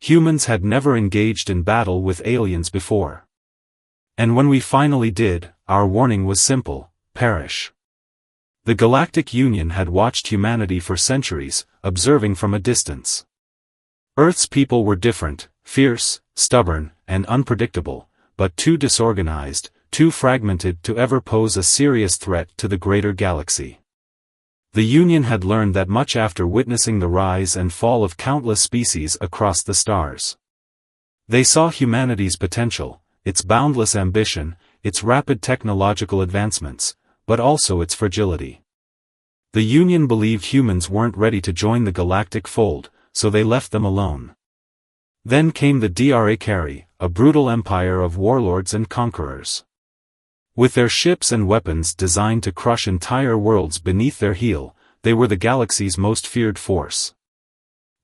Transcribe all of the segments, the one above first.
Humans had never engaged in battle with aliens before. And when we finally did, our warning was simple: perish. The Galactic Union had watched humanity for centuries, observing from a distance. Earth's people were different, fierce, stubborn, and unpredictable, but too disorganized, too fragmented to ever pose a serious threat to the greater galaxy. The Union had learned that much after witnessing the rise and fall of countless species across the stars. They saw humanity's potential, its boundless ambition, its rapid technological advancements, but also its fragility. The Union believed humans weren't ready to join the galactic fold, so they left them alone. Then came the Dracari, a brutal empire of warlords and conquerors. With their ships and weapons designed to crush entire worlds beneath their heel, they were the galaxy's most feared force.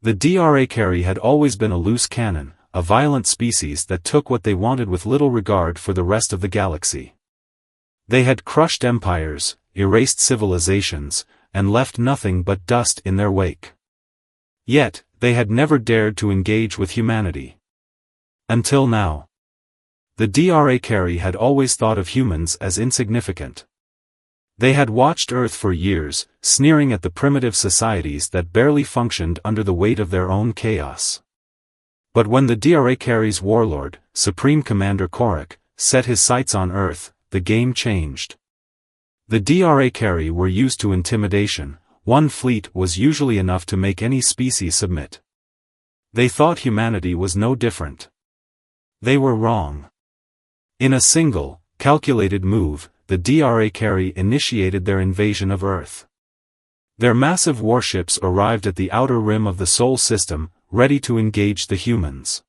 The Dracari had always been a loose cannon, a violent species that took what they wanted with little regard for the rest of the galaxy. They had crushed empires, erased civilizations, and left nothing but dust in their wake. Yet, they had never dared to engage with humanity. Until now. The Dracari had always thought of humans as insignificant. They had watched Earth for years, sneering at the primitive societies that barely functioned under the weight of their own chaos. But when the Dracari's warlord, Supreme Commander Korak, set his sights on Earth, the game changed. The Dracari were used to intimidation. One fleet was usually enough to make any species submit. They thought humanity was no different. They were wrong. In a single, calculated move, the Dracari initiated their invasion of Earth. Their massive warships arrived at the outer rim of the Sol system, ready to engage the humans.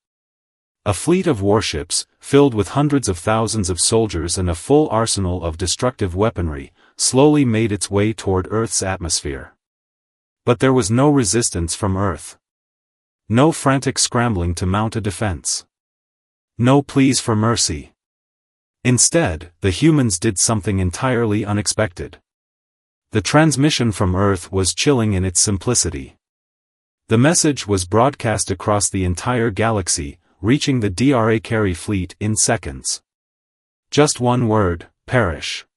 A fleet of warships, filled with hundreds of thousands of soldiers and a full arsenal of destructive weaponry, slowly made its way toward Earth's atmosphere. But there was no resistance from Earth. No frantic scrambling to mount a defense. No pleas for mercy. Instead, the humans did something entirely unexpected. The transmission from Earth was chilling in its simplicity. The message was broadcast across the entire galaxy, reaching the Dracari fleet in seconds. Just one word: perish.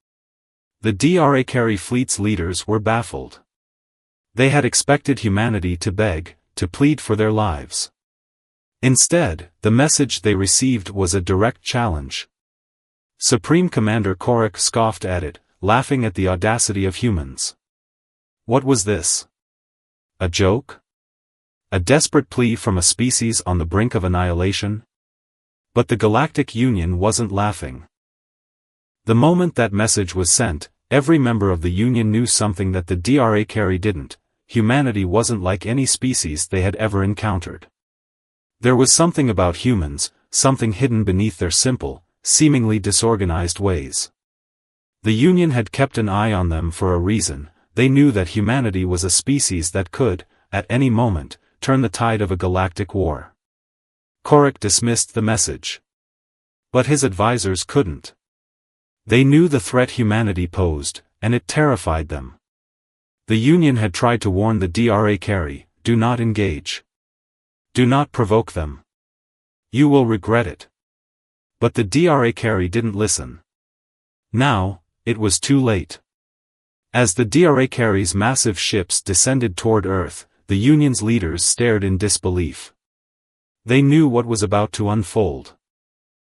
The Dracari fleet's leaders were baffled. They had expected humanity to beg, to plead for their lives. Instead, the message they received was a direct challenge. Supreme Commander Korak scoffed at it, laughing at the audacity of humans. What was this? A joke? A desperate plea from a species on the brink of annihilation? But the Galactic Union wasn't laughing. The moment that message was sent, every member of the Union knew something that the Dracari didn't: humanity wasn't like any species they had ever encountered. There was something about humans, something hidden beneath their simple, seemingly disorganized ways. The Union had kept an eye on them for a reason. They knew that humanity was a species that could, at any moment, turn the tide of a galactic war. Korak dismissed the message. But his advisors couldn't. They knew the threat humanity posed, and it terrified them. The Union had tried to warn the Dracari: do not engage. Do not provoke them. You will regret it. But the Dracari didn't listen. Now, it was too late. As the Dracari's massive ships descended toward Earth, the Union's leaders stared in disbelief. They knew what was about to unfold.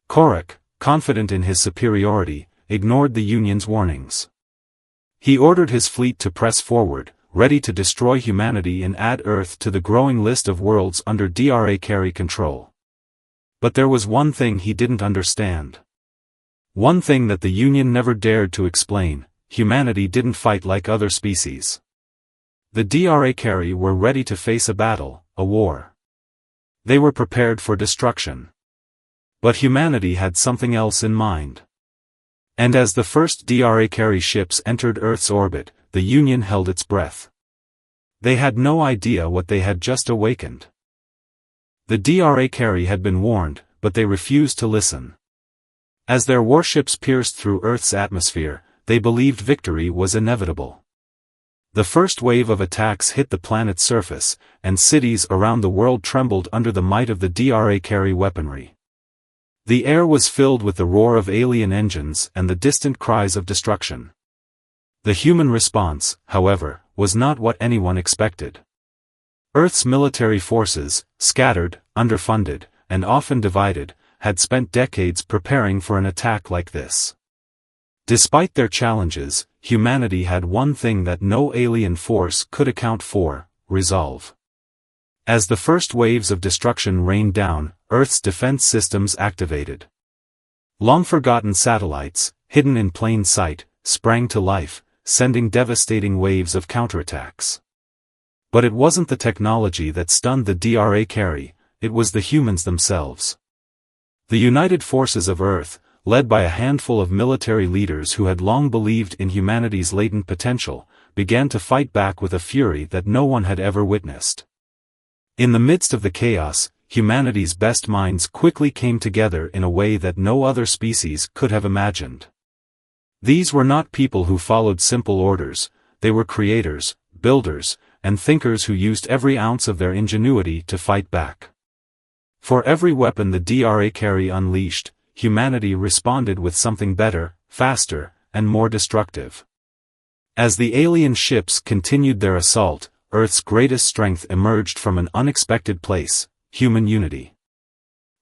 Korak, confident in his superiority, ignored the Union's warnings. He ordered his fleet to press forward, ready to destroy humanity and add Earth to the growing list of worlds under Dracari control. But there was one thing he didn't understand. One thing that the Union never dared to explain: humanity didn't fight like other species. The Dracari were ready to face a battle, a war. They were prepared for destruction. But humanity had something else in mind. And as the first Dracari ships entered Earth's orbit, the Union held its breath. They had no idea what they had just awakened. The Dracari had been warned, but they refused to listen. As their warships pierced through Earth's atmosphere, they believed victory was inevitable. The first wave of attacks hit the planet's surface, and cities around the world trembled under the might of the Dra weaponry. The air was filled with the roar of alien engines and the distant cries of destruction. The human response, however, was not what anyone expected. Earth's military forces, scattered, underfunded, and often divided, had spent decades preparing for an attack like this. Despite their challenges, humanity had one thing that no alien force could account for: resolve. As the first waves of destruction rained down, Earth's defense systems activated. Long-forgotten satellites, hidden in plain sight, sprang to life, sending devastating waves of counterattacks. But it wasn't the technology that stunned the Dra, it was the humans themselves. The united forces of Earth, led by a handful of military leaders who had long believed in humanity's latent potential, began to fight back with a fury that no one had ever witnessed. In the midst of the chaos, humanity's best minds quickly came together in a way that no other species could have imagined. These were not people who followed simple orders, they were creators, builders, and thinkers who used every ounce of their ingenuity to fight back. For every weapon the Dra unleashed, humanity responded with something better, faster, and more destructive. As the alien ships continued their assault, Earth's greatest strength emerged from an unexpected place: human unity.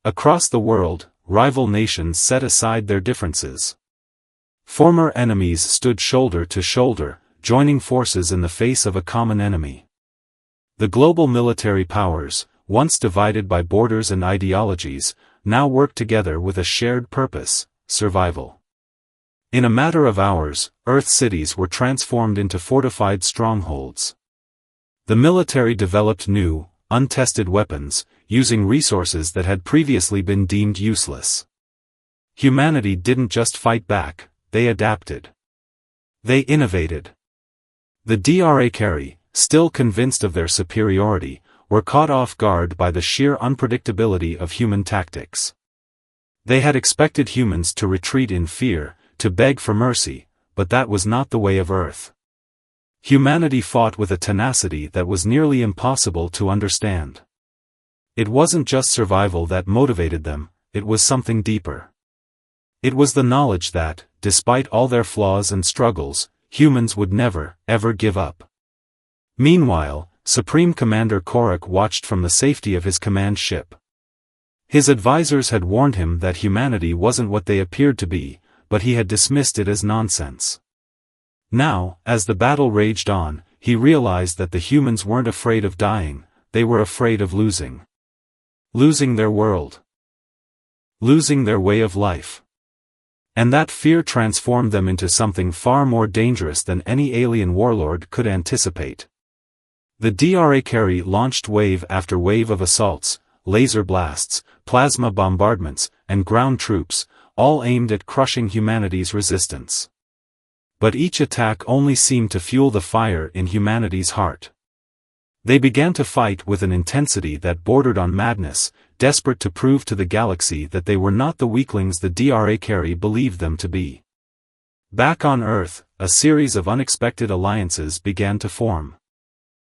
Across the world, rival nations set aside their differences. Former enemies stood shoulder to shoulder, joining forces in the face of a common enemy. The global military powers, once divided by borders and ideologies, now worked together with a shared purpose: survival. In a matter of hours, Earth cities were transformed into fortified strongholds. The military developed new, untested weapons, using resources that had previously been deemed useless. Humanity didn't just fight back, they adapted. They innovated. The Dra, still convinced of their superiority, were caught off guard by the sheer unpredictability of human tactics. They had expected humans to retreat in fear, to beg for mercy, but that was not the way of Earth. Humanity fought with a tenacity that was nearly impossible to understand. It wasn't just survival that motivated them, it was something deeper. It was the knowledge that, despite all their flaws and struggles, humans would never, ever give up. Meanwhile, Supreme Commander Korak watched from the safety of his command ship. His advisors had warned him that humanity wasn't what they appeared to be, but he had dismissed it as nonsense. Now, as the battle raged on, he realized that the humans weren't afraid of dying, they were afraid of losing. Losing their world. Losing their way of life. And that fear transformed them into something far more dangerous than any alien warlord could anticipate. The Dra launched wave after wave of assaults, laser blasts, plasma bombardments, and ground troops, all aimed at crushing humanity's resistance. But each attack only seemed to fuel the fire in humanity's heart. They began to fight with an intensity that bordered on madness, desperate to prove to the galaxy that they were not the weaklings the Dra believed them to be. Back on Earth, a series of unexpected alliances began to form.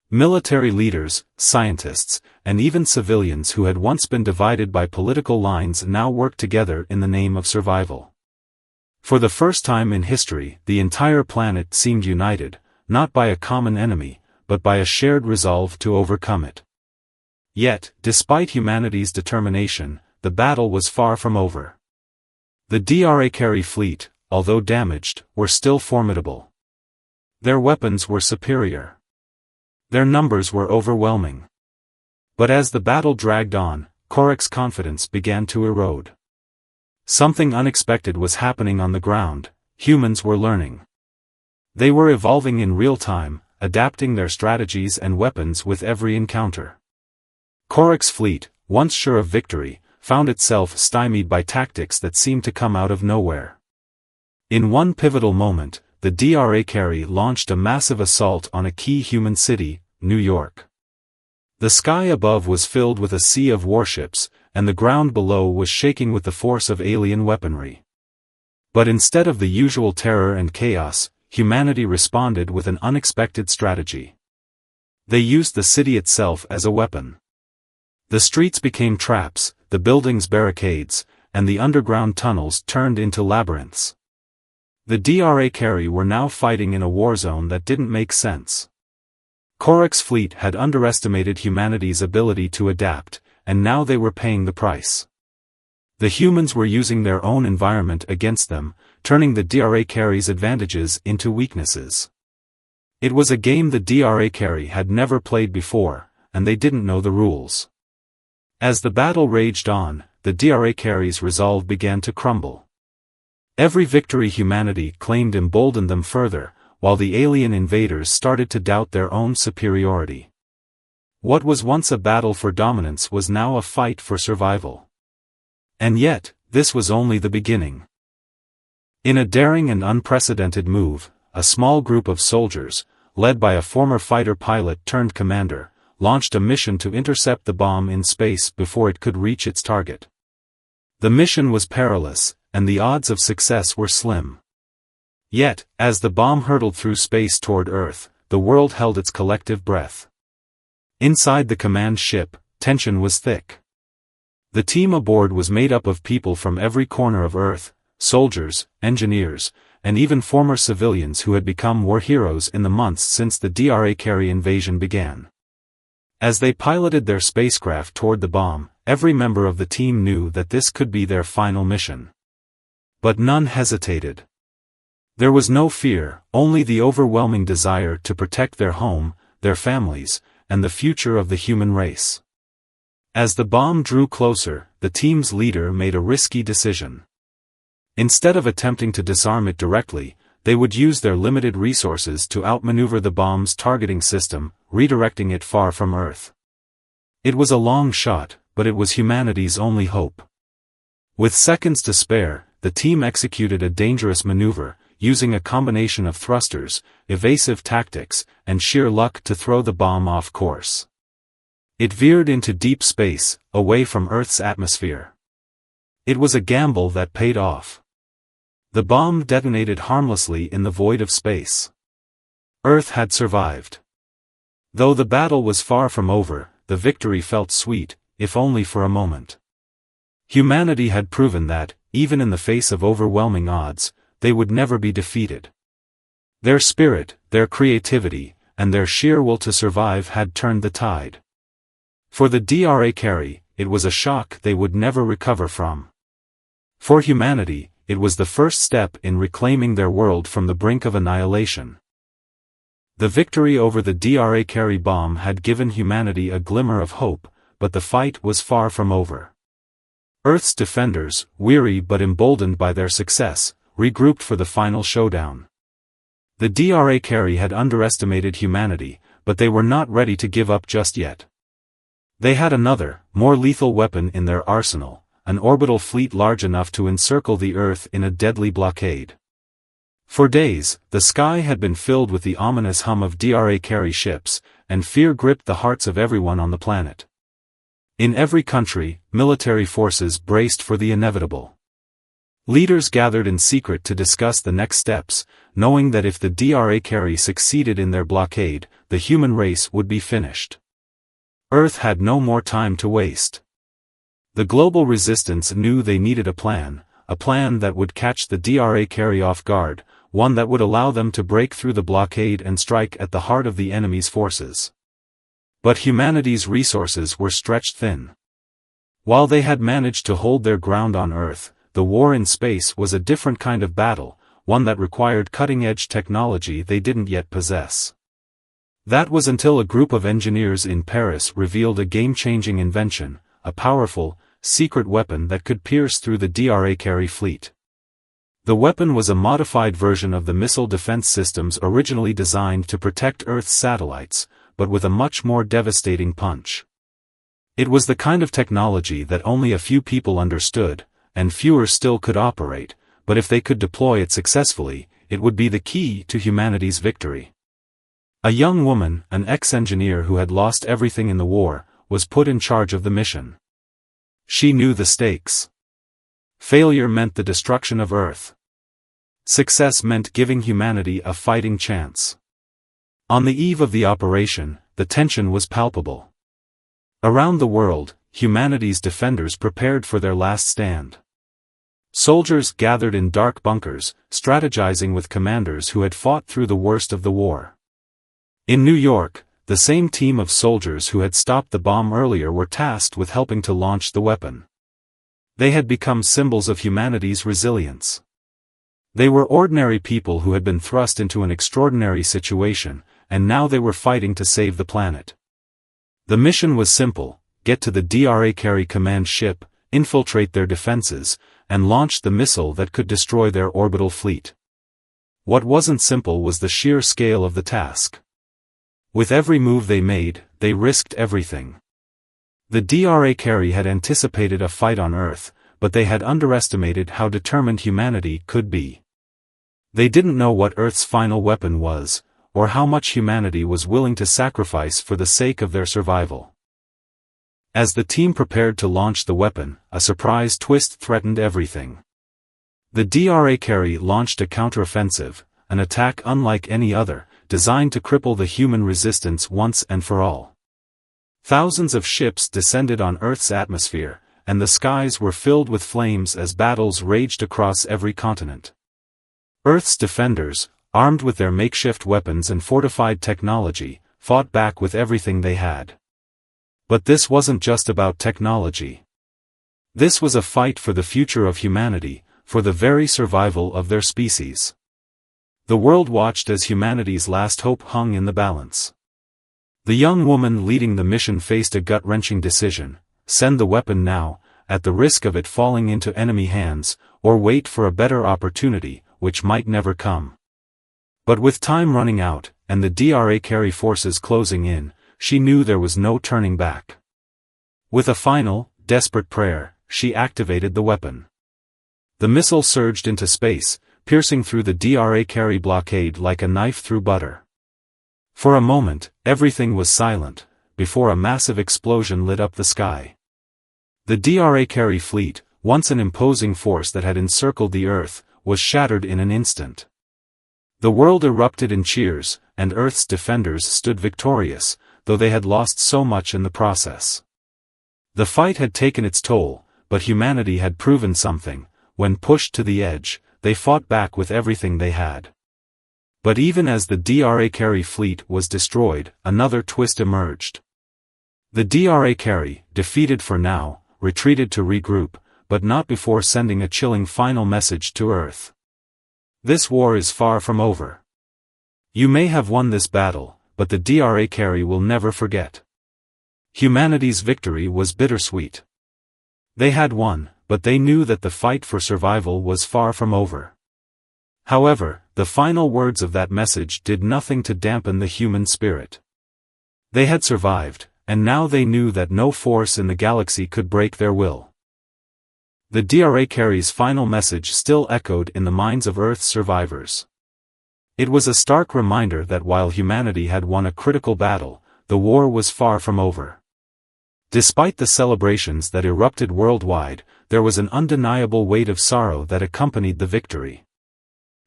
Military leaders, scientists, and even civilians who had once been divided by political lines now worked together in the name of survival. For the first time in history, the entire planet seemed united, not by a common enemy, but by a shared resolve to overcome it. Yet, despite humanity's determination, the battle was far from over. The Dra fleet, although damaged, were still formidable. Their weapons were superior. Their numbers were overwhelming. But as the battle dragged on, Korak's confidence began to erode. Something unexpected was happening on the ground. Humans were learning. They were evolving in real time, adapting their strategies and weapons with every encounter. Korak's fleet, once sure of victory, found itself stymied by tactics that seemed to come out of nowhere. In one pivotal moment, the Dra launched a massive assault on a key human city, New York. The sky above was filled with a sea of warships, and the ground below was shaking with the force of alien weaponry. But instead of the usual terror and chaos, humanity responded with an unexpected strategy. They used the city itself as a weapon. The streets became traps, the buildings barricades, and the underground tunnels turned into labyrinths. The Drakari were now fighting in a war zone that didn't make sense. Korak's fleet had underestimated humanity's ability to adapt, and now they were paying the price. The humans were using their own environment against them, turning the Drakari's advantages into weaknesses. It was a game the Drakari had never played before, and they didn't know the rules. As the battle raged on, the Drakari's resolve began to crumble. Every victory humanity claimed emboldened them further, while the alien invaders started to doubt their own superiority. What was once a battle for dominance was now a fight for survival. And yet, this was only the beginning. In a daring and unprecedented move, a small group of soldiers, led by a former fighter pilot turned commander, launched a mission to intercept the bomb in space before it could reach its target. The mission was perilous, and the odds of success were slim. Yet, as the bomb hurtled through space toward Earth, the world held its collective breath. Inside the command ship, tension was thick. The team aboard was made up of people from every corner of Earth, soldiers, engineers, and even former civilians who had become war heroes in the months since the Drakari invasion began. As they piloted their spacecraft toward the bomb, every member of the team knew that this could be their final mission. But none hesitated. There was no fear, only the overwhelming desire to protect their home, their families, and the future of the human race. As the bomb drew closer, the team's leader made a risky decision. Instead of attempting to disarm it directly, they would use their limited resources to outmaneuver the bomb's targeting system, redirecting it far from Earth. It was a long shot, but it was humanity's only hope. With seconds to spare, the team executed a dangerous maneuver, using a combination of thrusters, evasive tactics, and sheer luck to throw the bomb off course. It veered into deep space, away from Earth's atmosphere. It was a gamble that paid off. The bomb detonated harmlessly in the void of space. Earth had survived. Though the battle was far from over, the victory felt sweet, if only for a moment. Humanity had proven that, even in the face of overwhelming odds, they would never be defeated. Their spirit, their creativity, and their sheer will to survive had turned the tide. For the Drakari, it was a shock they would never recover from. For humanity, it was the first step in reclaiming their world from the brink of annihilation. The victory over the Drakari bomb had given humanity a glimmer of hope, but the fight was far from over. Earth's defenders, weary but emboldened by their success, regrouped for the final showdown. The Drakari had underestimated humanity, but they were not ready to give up just yet. They had another, more lethal weapon in their arsenal, an orbital fleet large enough to encircle the Earth in a deadly blockade. For days, the sky had been filled with the ominous hum of Drakari ships, and fear gripped the hearts of everyone on the planet. In every country, military forces braced for the inevitable. Leaders gathered in secret to discuss the next steps, knowing that if the Drakari succeeded in their blockade, the human race would be finished. Earth had no more time to waste. The global resistance knew they needed a plan that would catch the Drakari off guard, one that would allow them to break through the blockade and strike at the heart of the enemy's forces. But humanity's resources were stretched thin. While they had managed to hold their ground on Earth, the war in space was a different kind of battle, one that required cutting-edge technology they didn't yet possess. That was until a group of engineers in Paris revealed a game-changing invention, a powerful, secret weapon that could pierce through the Drakari fleet. The weapon was a modified version of the missile defense systems originally designed to protect Earth's satellites, but with a much more devastating punch. It was the kind of technology that only a few people understood, and fewer still could operate, but if they could deploy it successfully, it would be the key to humanity's victory. A young woman, an ex-engineer who had lost everything in the war, was put in charge of the mission. She knew the stakes. Failure meant the destruction of Earth. Success meant giving humanity a fighting chance. On the eve of the operation, the tension was palpable. Around the world, humanity's defenders prepared for their last stand. Soldiers gathered in dark bunkers, strategizing with commanders who had fought through the worst of the war. In New York, the same team of soldiers who had stopped the bomb earlier were tasked with helping to launch the weapon. They had become symbols of humanity's resilience. They were ordinary people who had been thrust into an extraordinary situation, and now they were fighting to save the planet. The mission was simple: get to the Dracari command ship, infiltrate their defenses, and launch the missile that could destroy their orbital fleet. What wasn't simple was the sheer scale of the task. With every move they made, they risked everything. The Dracari had anticipated a fight on Earth, but they had underestimated how determined humanity could be. They didn't know what Earth's final weapon was, or how much humanity was willing to sacrifice for the sake of their survival. As the team prepared to launch the weapon, a surprise twist threatened everything. The Dracari launched a counteroffensive, an attack unlike any other, designed to cripple the human resistance once and for all. Thousands of ships descended on Earth's atmosphere, and the skies were filled with flames as battles raged across every continent. Earth's defenders, armed with their makeshift weapons and fortified technology, fought back with everything they had. But this wasn't just about technology. This was a fight for the future of humanity, for the very survival of their species. The world watched as humanity's last hope hung in the balance. The young woman leading the mission faced a gut-wrenching decision: send the weapon now, at the risk of it falling into enemy hands, or wait for a better opportunity, which might never come. But with time running out, and the Dracari forces closing in, she knew there was no turning back. With a final, desperate prayer, she activated the weapon. The missile surged into space, piercing through the Dracari blockade like a knife through butter. For a moment, everything was silent, before a massive explosion lit up the sky. The Dracari fleet, once an imposing force that had encircled the Earth, was shattered in an instant. The world erupted in cheers, and Earth's defenders stood victorious, though they had lost so much in the process. The fight had taken its toll, but humanity had proven something: when pushed to the edge, they fought back with everything they had. But even as the Dracari fleet was destroyed, another twist emerged. The Dracari, defeated for now, retreated to regroup, but not before sending a chilling final message to Earth. This war is far from over. You may have won this battle, but the Dracari will never forget. Humanity's victory was bittersweet. They had won, but they knew that the fight for survival was far from over. However, the final words of that message did nothing to dampen the human spirit. They had survived, and now they knew that no force in the galaxy could break their will. The Dracari's final message still echoed in the minds of Earth's survivors. It was a stark reminder that while humanity had won a critical battle, the war was far from over. Despite the celebrations that erupted worldwide, there was an undeniable weight of sorrow that accompanied the victory.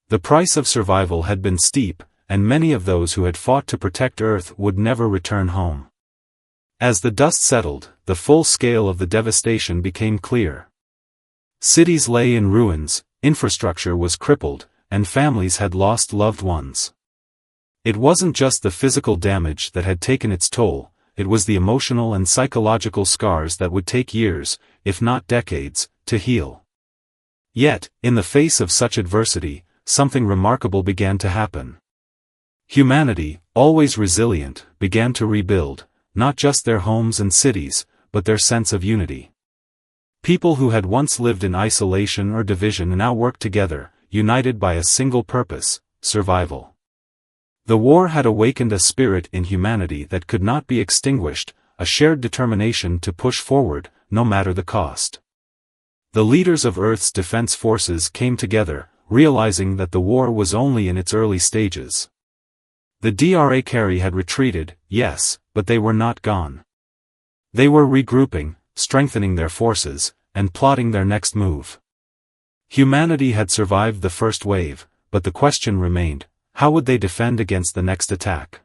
The price of survival had been steep, and many of those who had fought to protect Earth would never return home. As the dust settled, the full scale of the devastation became clear. Cities lay in ruins, infrastructure was crippled, and families had lost loved ones. It wasn't just the physical damage that had taken its toll, it was the emotional and psychological scars that would take years, if not decades, to heal. Yet, in the face of such adversity, something remarkable began to happen. Humanity, always resilient, began to rebuild, not just their homes and cities, but their sense of unity. People who had once lived in isolation or division now worked together, united by a single purpose: survival. The war had awakened a spirit in humanity that could not be extinguished, a shared determination to push forward, no matter the cost. The leaders of Earth's defense forces came together, realizing that the war was only in its early stages. The Dracari had retreated, yes, but they were not gone. They were regrouping, strengthening their forces, and plotting their next move. Humanity had survived the first wave, but the question remained, how would they defend against the next attack?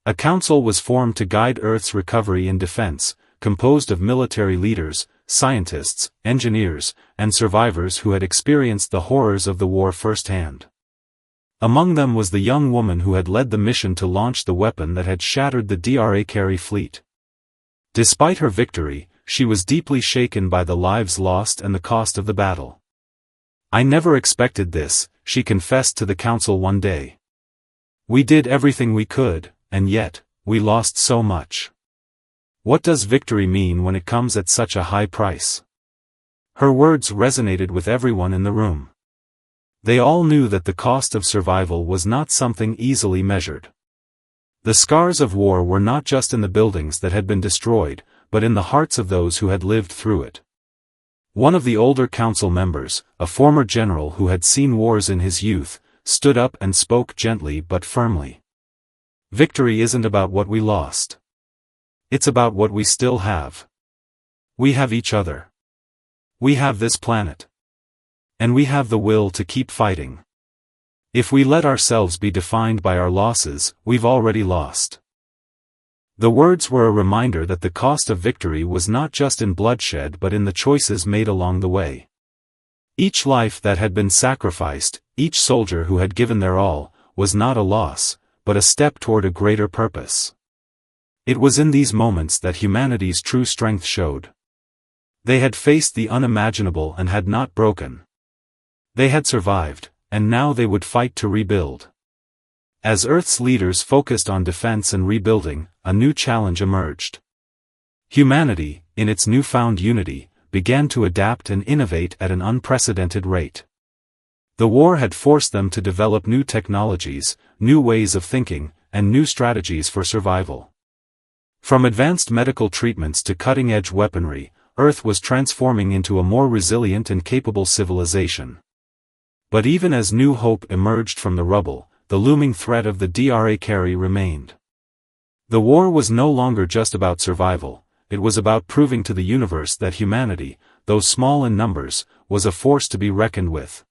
A council was formed to guide Earth's recovery and defense, composed of military leaders, scientists, engineers, and survivors who had experienced the horrors of the war firsthand. Among them was the young woman who had led the mission to launch the weapon that had shattered the Dracari fleet. Despite her victory, she was deeply shaken by the lives lost and the cost of the battle. "I never expected this," she confessed to the council one day. "We did everything we could, and yet, we lost so much. What does victory mean when it comes at such a high price?" Her words resonated with everyone in the room. They all knew that the cost of survival was not something easily measured. The scars of war were not just in the buildings that had been destroyed, but in the hearts of those who had lived through it. One of the older council members, a former general who had seen wars in his youth, stood up and spoke gently but firmly. "Victory isn't about what we lost. It's about what we still have. We have each other. We have this planet. And we have the will to keep fighting. If we let ourselves be defined by our losses, we've already lost." The words were a reminder that the cost of victory was not just in bloodshed but in the choices made along the way. Each life that had been sacrificed, each soldier who had given their all, was not a loss, but a step toward a greater purpose. It was in these moments that humanity's true strength showed. They had faced the unimaginable and had not broken. They had survived, and now they would fight to rebuild. As Earth's leaders focused on defense and rebuilding, a new challenge emerged. Humanity, in its newfound unity, began to adapt and innovate at an unprecedented rate. The war had forced them to develop new technologies, new ways of thinking, and new strategies for survival. From advanced medical treatments to cutting-edge weaponry, Earth was transforming into a more resilient and capable civilization. But even as new hope emerged from the rubble, the looming threat of the Dracari remained. The war was no longer just about survival, it was about proving to the universe that humanity, though small in numbers, was a force to be reckoned with.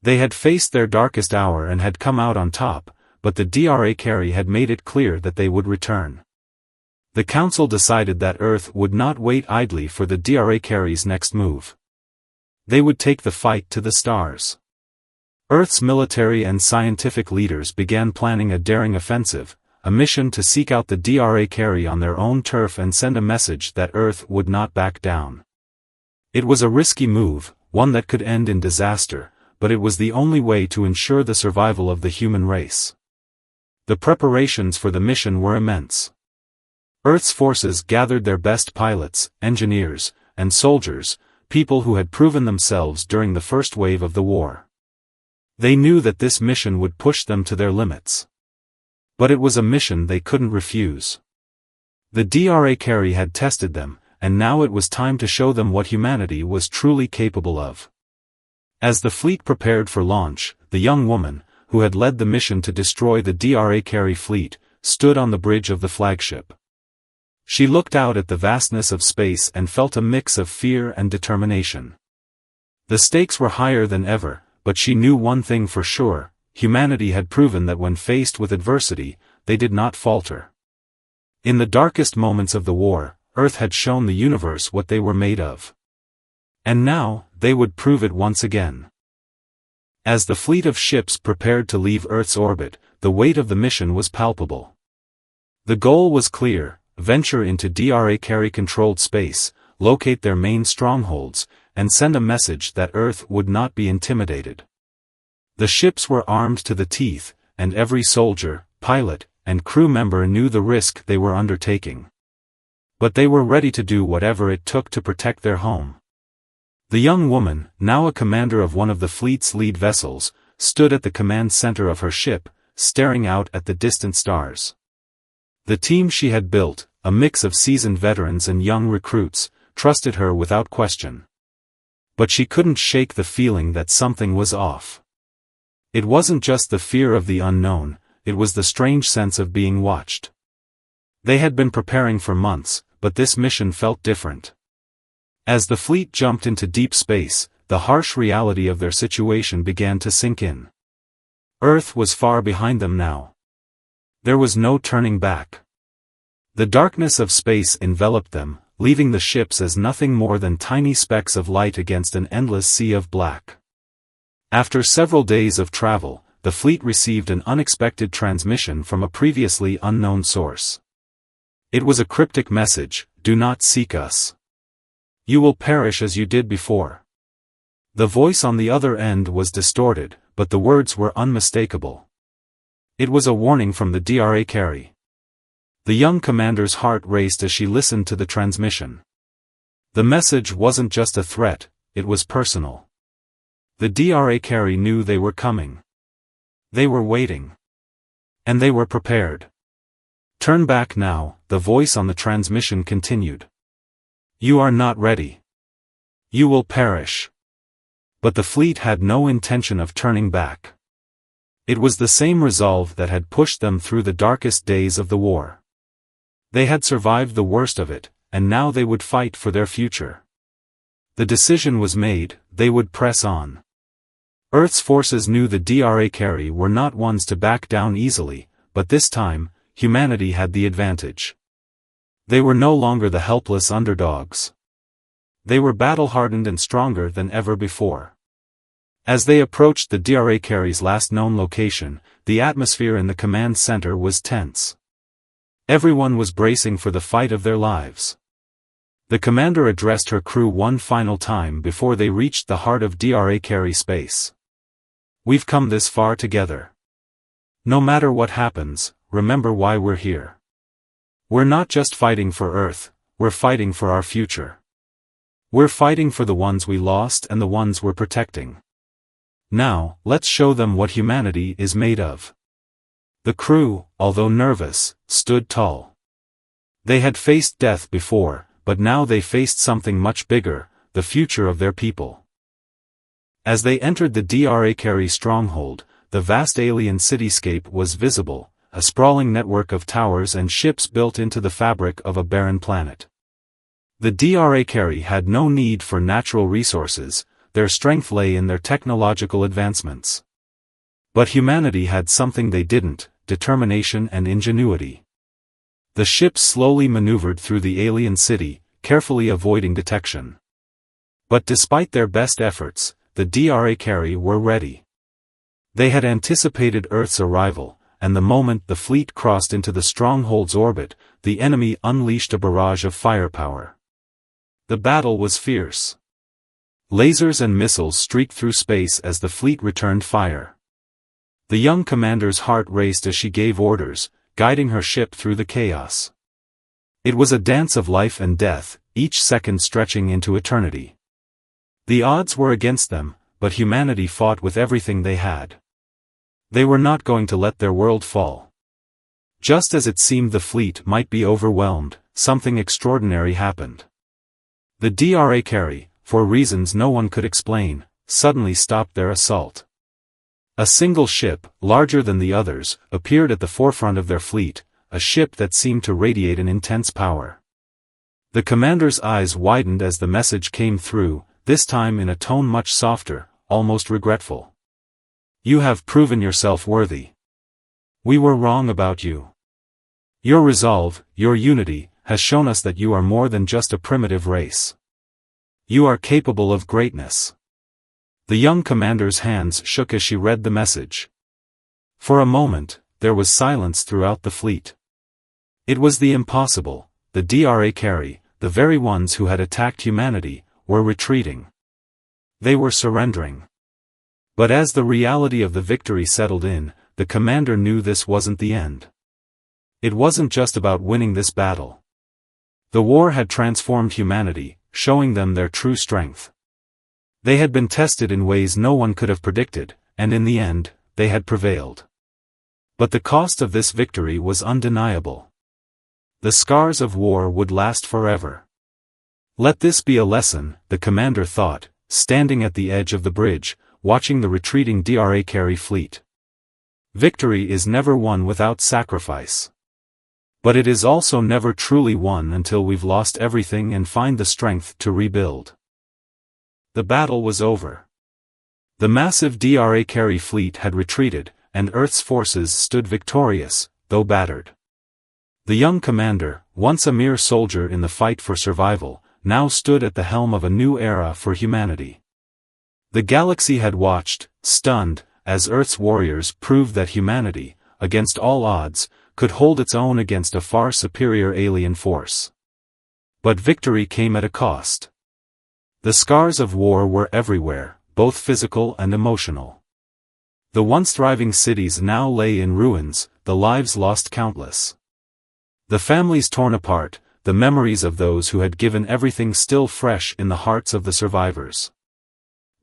They had faced their darkest hour and had come out on top, but the Dracari had made it clear that they would return. The council decided that Earth would not wait idly for the Dracari's next move. They would take the fight to the stars. Earth's military and scientific leaders began planning a daring offensive, a mission to seek out the Dracari on their own turf and send a message that Earth would not back down. It was a risky move, one that could end in disaster, but it was the only way to ensure the survival of the human race. The preparations for the mission were immense. Earth's forces gathered their best pilots, engineers, and soldiers, people who had proven themselves during the first wave of the war. They knew that this mission would push them to their limits. But it was a mission they couldn't refuse. The Dracari had tested them, and now it was time to show them what humanity was truly capable of. As the fleet prepared for launch, the young woman, who had led the mission to destroy the Dracari fleet, stood on the bridge of the flagship. She looked out at the vastness of space and felt a mix of fear and determination. The stakes were higher than ever, but she knew one thing for sure: humanity had proven that when faced with adversity, they did not falter. In the darkest moments of the war, Earth had shown the universe what they were made of. And now, they would prove it once again. As the fleet of ships prepared to leave Earth's orbit, the weight of the mission was palpable. The goal was clear: venture into Dracari-controlled space, locate their main strongholds, and send a message that Earth would not be intimidated. The ships were armed to the teeth, and every soldier, pilot, and crew member knew the risk they were undertaking. But they were ready to do whatever it took to protect their home. The young woman, now a commander of one of the fleet's lead vessels, stood at the command center of her ship, staring out at the distant stars. The team she had built, a mix of seasoned veterans and young recruits, trusted her without question. But she couldn't shake the feeling that something was off. It wasn't just the fear of the unknown, it was the strange sense of being watched. They had been preparing for months, but this mission felt different. As the fleet jumped into deep space, the harsh reality of their situation began to sink in. Earth was far behind them now. There was no turning back. The darkness of space enveloped them, leaving the ships as nothing more than tiny specks of light against an endless sea of black. After several days of travel, the fleet received an unexpected transmission from a previously unknown source. It was a cryptic message: "Do not seek us. You will perish as you did before." The voice on the other end was distorted, but the words were unmistakable. It was a warning from the Dra. The young commander's heart raced as she listened to the transmission. The message wasn't just a threat, it was personal. The Dra knew they were coming. They were waiting. And they were prepared. "Turn back now," the voice on the transmission continued. "You are not ready. You will perish." But the fleet had no intention of turning back. It was the same resolve that had pushed them through the darkest days of the war. They had survived the worst of it, and now they would fight for their future. The decision was made, they would press on. Earth's forces knew the Dra were not ones to back down easily, but this time, humanity had the advantage. They were no longer the helpless underdogs. They were battle-hardened and stronger than ever before. As they approached the Dra's last known location, the atmosphere in the command center was tense. Everyone was bracing for the fight of their lives. The commander addressed her crew one final time before they reached the heart of Dra space. "We've come this far together. No matter what happens, remember why we're here. We're not just fighting for Earth, we're fighting for our future. We're fighting for the ones we lost and the ones we're protecting. Now, let's show them what humanity is made of." The crew, although nervous, stood tall. They had faced death before, but now they faced something much bigger, the future of their people. As they entered the Dra stronghold, the vast alien cityscape was visible, a sprawling network of towers and ships built into the fabric of a barren planet. The Dra had no need for natural resources, their strength lay in their technological advancements. But humanity had something they didn't: determination and ingenuity. The ships slowly maneuvered through the alien city, carefully avoiding detection. But despite their best efforts, the Dra were ready. They had anticipated Earth's arrival, and the moment the fleet crossed into the stronghold's orbit, the enemy unleashed a barrage of firepower. The battle was fierce. Lasers and missiles streaked through space as the fleet returned fire. The young commander's heart raced as she gave orders, guiding her ship through the chaos. It was a dance of life and death, each second stretching into eternity. The odds were against them, but humanity fought with everything they had. They were not going to let their world fall. Just as it seemed the fleet might be overwhelmed, something extraordinary happened. The Dra, for reasons no one could explain, suddenly stopped their assault. A single ship, larger than the others, appeared at the forefront of their fleet, a ship that seemed to radiate an intense power. The commander's eyes widened as the message came through, this time in a tone much softer, almost regretful. "You have proven yourself worthy. We were wrong about you. Your resolve, your unity, has shown us that you are more than just a primitive race. You are capable of greatness." The young commander's hands shook as she read the message. For a moment, there was silence throughout the fleet. It was the impossible: the Dra, the very ones who had attacked humanity, were retreating. They were surrendering. But as the reality of the victory settled in, the commander knew this wasn't the end. It wasn't just about winning this battle. The war had transformed humanity, showing them their true strength. They had been tested in ways no one could have predicted, and in the end, they had prevailed. But the cost of this victory was undeniable. The scars of war would last forever. Let this be a lesson, the commander thought, standing at the edge of the bridge, watching the retreating Dra fleet. Victory is never won without sacrifice. But it is also never truly won until we've lost everything and find the strength to rebuild. The battle was over. The massive Dra fleet had retreated, and Earth's forces stood victorious, though battered. The young commander, once a mere soldier in the fight for survival, now stood at the helm of a new era for humanity. The galaxy had watched, stunned, as Earth's warriors proved that humanity, against all odds, could hold its own against a far superior alien force. But victory came at a cost. The scars of war were everywhere, both physical and emotional. The once thriving cities now lay in ruins, the lives lost countless. The families torn apart, the memories of those who had given everything still fresh in the hearts of the survivors.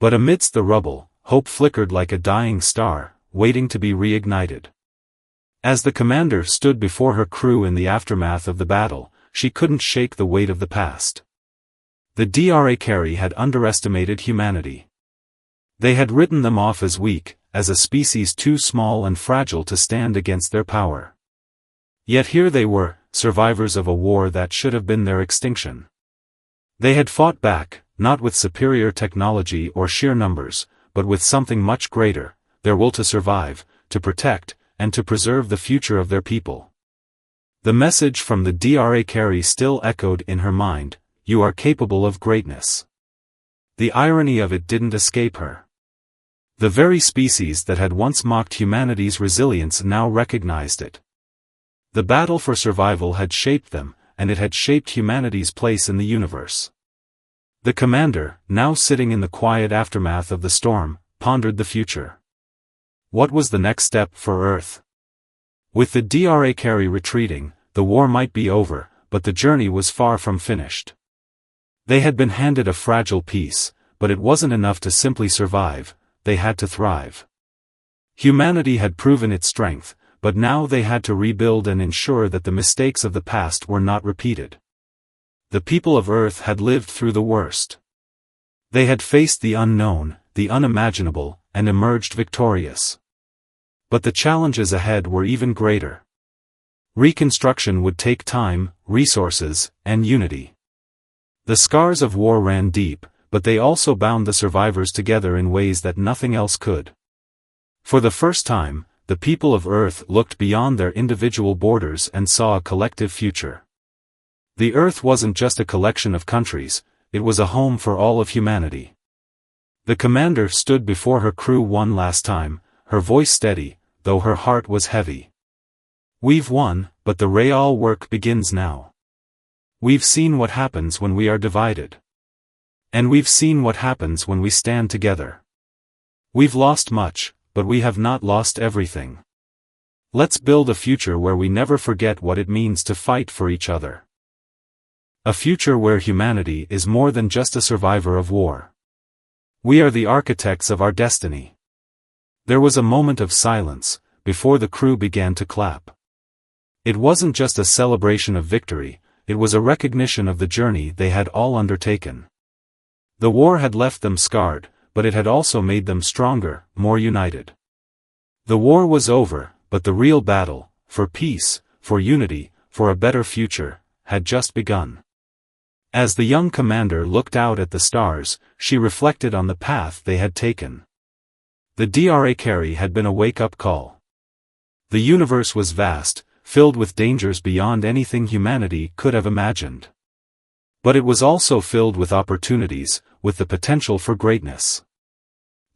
But amidst the rubble, hope flickered like a dying star, waiting to be reignited. As the commander stood before her crew in the aftermath of the battle, she couldn't shake the weight of the past. The Dracari had underestimated humanity. They had written them off as weak, as a species too small and fragile to stand against their power. Yet here they were, survivors of a war that should have been their extinction. They had fought back, not with superior technology or sheer numbers, but with something much greater, their will to survive, to protect, and to preserve the future of their people. The message from the Dracari still echoed in her mind, "You are capable of greatness." The irony of it didn't escape her. The very species that had once mocked humanity's resilience now recognized it. The battle for survival had shaped them, and it had shaped humanity's place in the universe. The commander, now sitting in the quiet aftermath of the storm, pondered the future. What was the next step for Earth? With the Dracari retreating, the war might be over, but the journey was far from finished. They had been handed a fragile peace, but it wasn't enough to simply survive, they had to thrive. Humanity had proven its strength, but now they had to rebuild and ensure that the mistakes of the past were not repeated. The people of Earth had lived through the worst. They had faced the unknown, the unimaginable, and emerged victorious. But the challenges ahead were even greater. Reconstruction would take time, resources, and unity. The scars of war ran deep, but they also bound the survivors together in ways that nothing else could. For the first time, the people of Earth looked beyond their individual borders and saw a collective future. The Earth wasn't just a collection of countries, it was a home for all of humanity. The commander stood before her crew one last time, her voice steady, though her heart was heavy. "We've won, but the real work begins now. We've seen what happens when we are divided. And we've seen what happens when we stand together. We've lost much, but we have not lost everything. Let's build a future where we never forget what it means to fight for each other. A future where humanity is more than just a survivor of war. We are the architects of our destiny." There was a moment of silence, before the crew began to clap. It wasn't just a celebration of victory, it was a recognition of the journey they had all undertaken. The war had left them scarred, but it had also made them stronger, more united. The war was over, but the real battle, for peace, for unity, for a better future, had just begun. As the young commander looked out at the stars, she reflected on the path they had taken. The Dracari had been a wake-up call. The universe was vast, filled with dangers beyond anything humanity could have imagined. But it was also filled with opportunities, with the potential for greatness.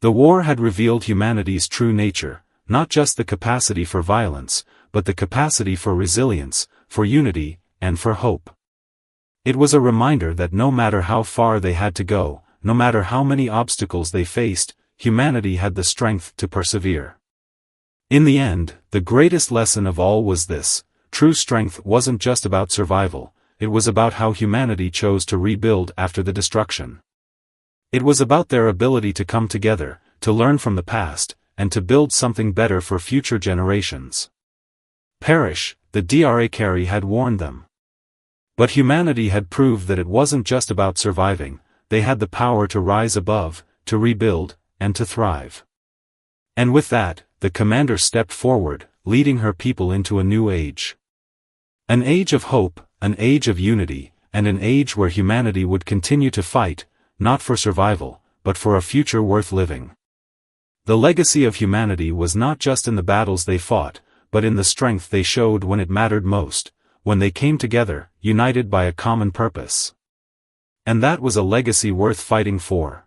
The war had revealed humanity's true nature, not just the capacity for violence, but the capacity for resilience, for unity, and for hope. It was a reminder that no matter how far they had to go, no matter how many obstacles they faced, humanity had the strength to persevere. In the end, the greatest lesson of all was this: true strength wasn't just about survival, it was about how humanity chose to rebuild after the destruction. It was about their ability to come together, to learn from the past, and to build something better for future generations. Perish, the Dracari had warned them. But humanity had proved that it wasn't just about surviving, they had the power to rise above, to rebuild, and to thrive. And with that, the commander stepped forward, leading her people into a new age. An age of hope, an age of unity, and an age where humanity would continue to fight, not for survival, but for a future worth living. The legacy of humanity was not just in the battles they fought, but in the strength they showed when it mattered most, when they came together, united by a common purpose. And that was a legacy worth fighting for.